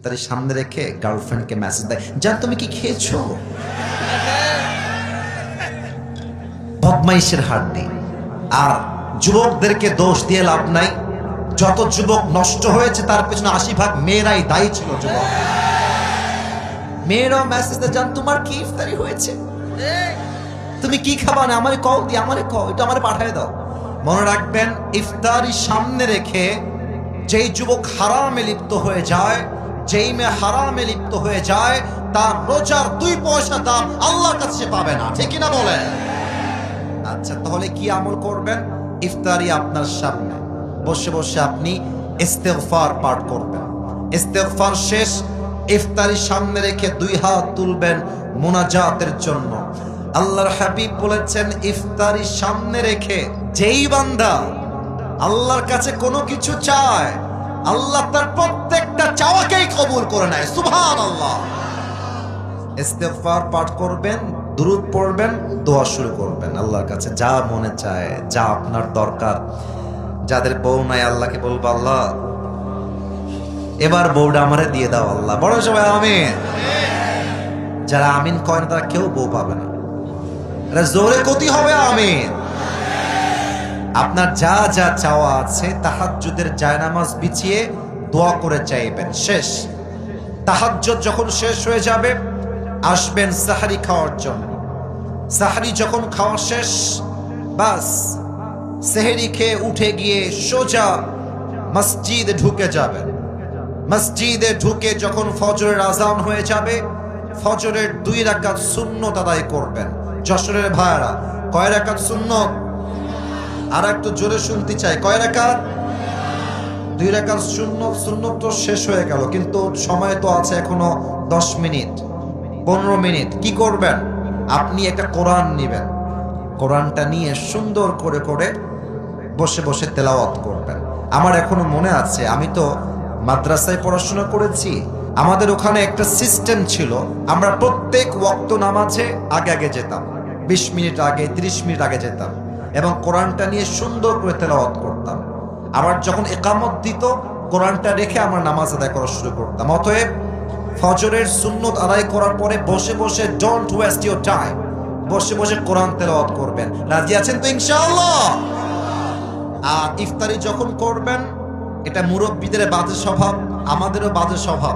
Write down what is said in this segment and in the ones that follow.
ইফতারি সামনে রেখে গার্লফ্রেন্ডকে মেসেজ দেয়, জান তুমি কি খেয়েছো? বদমাইশের হাড্ডি। আর যুবকদেরকে দোষ দিয়ে লাভ নাই, যত যুবক নষ্ট হয়েছে তার পেছনে 80% মেয়েরাই দায়ী ছিল। যুবক মেয়েরাও মেসেজ দেয়, জান তোমার কি ইফতারি হয়েছে, তুমি কি খাবা, না আমারে কও, দিয়ে আমারে কও, এটা আমারে পাঠিয়ে দাও। মনে রাখবেন, ইফতারি সামনে রেখে যেই যুবক হারামে লিপ্ত হয়ে যায়, যেই মেয়ে হারামে লিপ্ত হয়ে যায়, তার রোজার 2 পয়সা দাম আল্লাহর কাছে পাবে না, ঠিক কিনা বলেন? আচ্ছা, তাহলে কি আমল করবেন? ইফতারি আপনার সামনে বসে বসে আপনি ইস্তেগফার পাঠ করবেন। ইস্তেগফার শেষ, ইফতারি সামনে রেখে 2 হাত তুলবেন মুনাজাতের জন্য। আল্লাহর হাবিব বলেছেন, ইফতারি সামনে রেখে যেই বান্দা আল্লাহর কাছে কোনো কিছু চায়, আল্লাহ তার প্রত্যেকটা চাওয়াকেই কবুল করে নেয়। সুবহানাল্লাহ। ইস্তেগফার পাঠ করবেন, দুরূদ পড়বেন, দোয়া শুরু করবেন আল্লাহর কাছে, যা মনে চায়, যা আপনার দরকার। যাদের বউ নাই, আল্লাহকে বলবো, আল্লাহ এবার বউটা আমারে দিয়ে দাও আল্লাহ। বড় সবাই আমিন। যারা আমিন কয় না তারা কেউ বউ পাবে না। জোরে কতি হবে আমিন। আপনার যা যা চাওয়া আছে তাহাজ্জুদের জায়নামাজ বিছিয়ে দোয়া করে চাইবেন। শেষ, তাহাজ্জুদ যখন শেষ হয়ে যাবে, আসবেন সাহরি খাওয়ার জন্য। সাহরি যখন খাওয়া শেষ, বাস সেহরি খেয়ে উঠে গিয়ে সোজা মসজিদে ঢুকে যাবেন। মসজিদে ঢুকে যখন ফজরের আজান হয়ে যাবে, ফজরের 2 রাকাত সুন্নত আদায় করবেন। যশোরের ভাইরা, কয় রাকাত সুন্নত? আর একটু জোরে শুনতে চাই, কয় রাকাত? 2 রাকাত সুন্নত। সুন্নত তো শেষ হয়ে গেল, কিন্তু সময় তো আছে এখনো 10 মিনিট 15 মিনিট। কি করবেন? আপনি একটা কোরআন নেবেন, কোরআনটা নিয়ে সুন্দর করে করে বসে বসে তেলাওয়াত করবেন। আমার এখনো মনে আছে, আমি তো মাদ্রাসায় পড়াশোনা করেছি, আমাদের ওখানে একটা সিস্টেম ছিল, আমরা প্রত্যেক ওয়াক্ত নামাজে আগে আগে যেতাম, 20 মিনিট আগে, 30 মিনিট আগে যেতাম এবং কোরআনটা নিয়ে সুন্দর করে তেলাওয়াত করতাম। আবার যখন ইকামত দিত, কোরআনটা রেখে আমরা নামাজ আদায় করা শুরু করতাম। অতএব ফজরের সুন্নত আদায় করার পরে বসে বসে, ডোন্ট ওয়েস্ট ইউর টাইম, বসে বসে কোরআন তেলাওয়াত করবেন। রাজি আছেন তো ইনশাআল্লাহ? আর ইফতারি যখন করবেন, এটা মুরব্বীদের বাজে স্বভাব, আমাদেরও বাজে স্বভাব।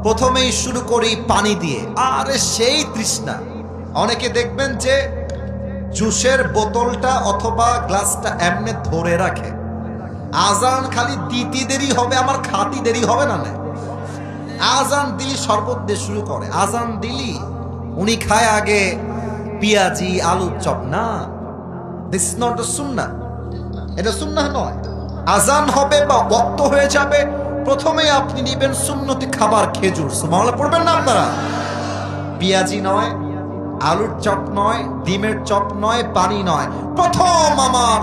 প্রথমেই শুরু করি পানি দিয়ে, আরে সেই তৃষ্ণা। অনেকে দেখবেন যে জুসের বোতলটা অথবা গ্লাসটা এমনি ধরে রাখে, আজান খালি দিতে দেরি হবে, আমার খাতি দেরি হবে না। আজান দিলি শরবত দিয়ে শুরু করে, আজান দিলি উনি খায় আগে পেঁয়াজি আলুর চপ। না, দিস ইজ নট দ্য সুন্নাহ, এটা সুন্নাহ নয়। আজান হবে বা ওয়াক্ত হয়ে যাবে, প্রথমে আপনি নেবেন সুন্নতি খাবার, খেজুর। সুবহানাল্লাহ পড়বেন না আপনারা? পেঁয়াজি নয়, আলুর চপ নয়, ডিমের চপ নয়, পানি নয়, প্রথম আমার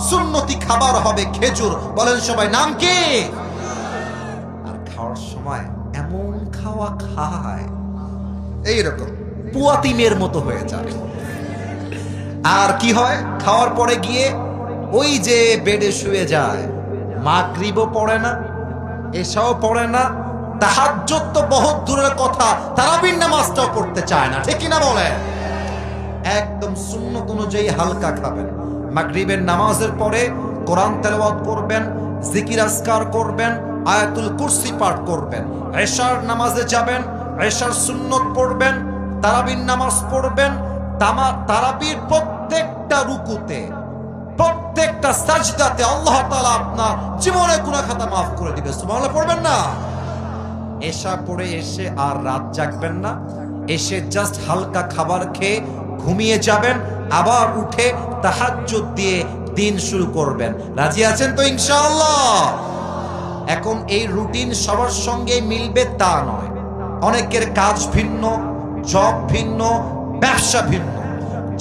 সুন্নতি খাবার হবে খেজুর। বলেন সবাই, নাম কি? আর খাওয়ার সময় এমন খাওয়া খায়, এইরকম পুয়াতিমের মতো হয়ে যায়। আর কি হয়, খাওয়ার পরে গিয়ে ওই যে বেডে শুয়ে যায়, মাগরিবও পড়ে না, এশাও পড়ে না, তাহাজ্জুদ তো বহুত দূরের কথা, তারাবির নামাজটাও পড়তে চায় না, ঠিক কিনা বলে? একদম সুন্নত অনুযায়ী হালকা খাবেন। মাগরিবের নামাজের পরে কোরআন তেলাওয়াত করবেন, জিকির আজকার করবেন, আয়াতুল কুরসি পাঠ করবেন। এশার নামাজে যাবেন, এশার সুন্নত পড়বেন, তারাবির নামাজ পড়বেন। তারাবির প্রত্যেকটা রুকুতে, প্রত্যেকটা সাজদাতে আল্লাহ তাআলা আপনার জীবনের গুনাহ খাতা মাফ করে দিবে। সুবহানাল্লাহ পড়বেন না? এশা পড়ে এসে আর রাত জাগবেন না, এসে জাস্ট হালকা খাবার খেয়ে ঘুমিয়ে যাবেন, আবার উঠে তাহাজ্জুদ দিয়ে দিন শুরু করবেন। রাজি আছেন তো ইনশাআল্লাহ? এখন এই রুটিন সবার সঙ্গে মিলবে তা নয়, অনেকের কাজ ভিন্ন, জব ভিন্ন, ব্যবসা ভিন্ন।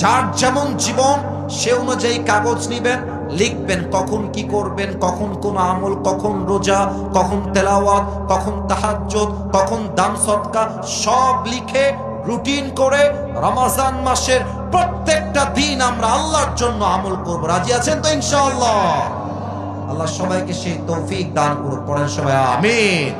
যার যেমন জীবন সে অনুযায়ী কাগজ নিবেন, লিখবেন কখন কি করবেন, কখন কোন আমল, কখন রোজা, কখন তেলাওয়াত, কখন তাহাজ্জুদ, কখন দান সদকা, সব লিখে রুটিন করে রমজান মাসের প্রত্যেকটা দিন আমরা আল্লাহর জন্য আমল করব। রাজি আছেন তো ইনশাআল্লাহ? আল্লাহ সবাইকে সেই তৌফিক দান করুন। পড়েন সবাই আমিন।